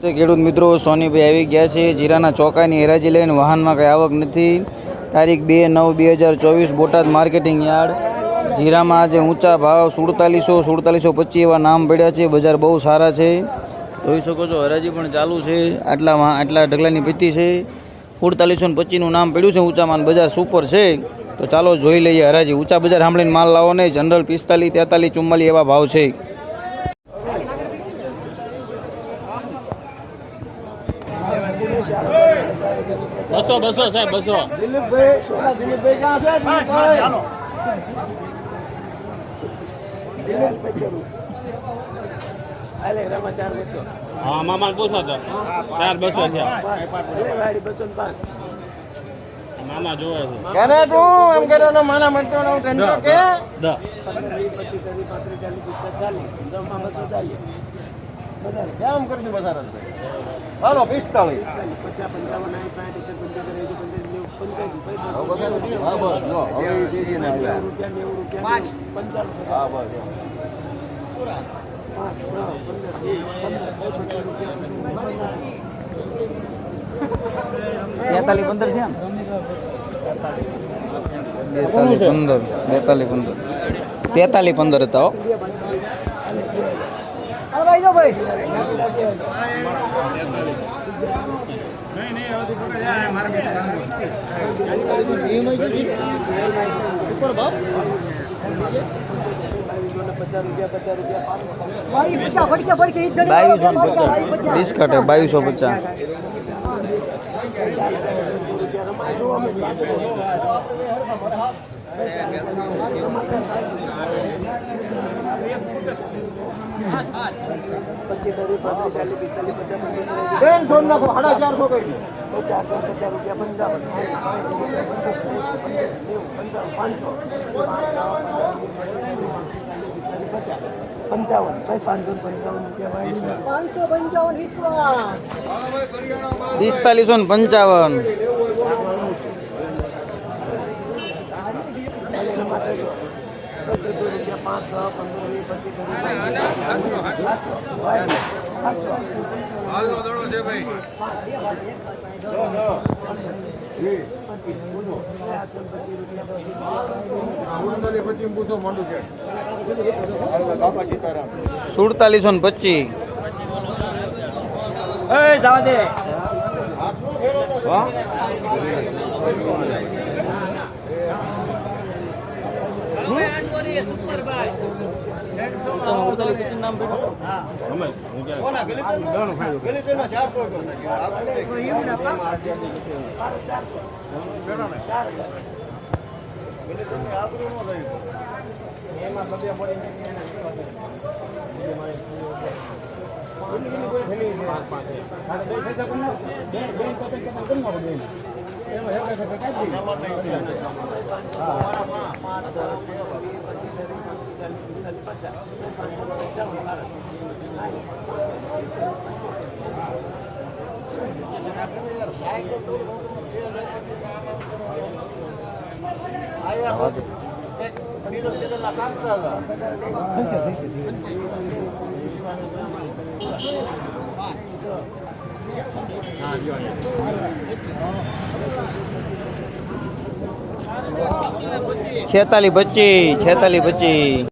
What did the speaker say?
ખેડૂત મિત્રો, સોનીભાઈ આવી ગયા છે જીરાના ચોકાની હરાજી લઈને. વાહનમાં કંઈ આવક નથી. તારીખ 2/9/2024 બોટાદ માર્કેટિંગ યાર્ડ. જીરામાં આજે ઊંચા ભાવ 4725 એવા નામ પડ્યા છે. બજાર બહુ સારા છે, જોઈ શકો છો. હરાજી પણ ચાલુ છે. આટલા ઢગલાની પેટી છે. 4725નું નામ પડ્યું છે. ઊંચામાં બજાર સુપર છે. તો ચાલો જોઈ લઈએ હરાજી. ઊંચા બજાર સાંભળીને માલ લાવો નહીં. જનરલ 45, 43, 44 એવા ભાવ છે. બસો સાહેબ, 200. દિલીપભાઈ ક્યાં છે? હા, મામા પૂછો તો 400 થયા. મામા જોવે છે. કરે તું એમ કરે તો માના મટતો નો ધંધો કે 10 કેમ કરશું બજાર? હાલો 45 43-15 હતા. ડિસ્કાઉન્ટ 2250. બેન સોન નાખો 450 કરી. 4555. સુડતાલીસો ને 25. જવા દે. છેતાલી 25.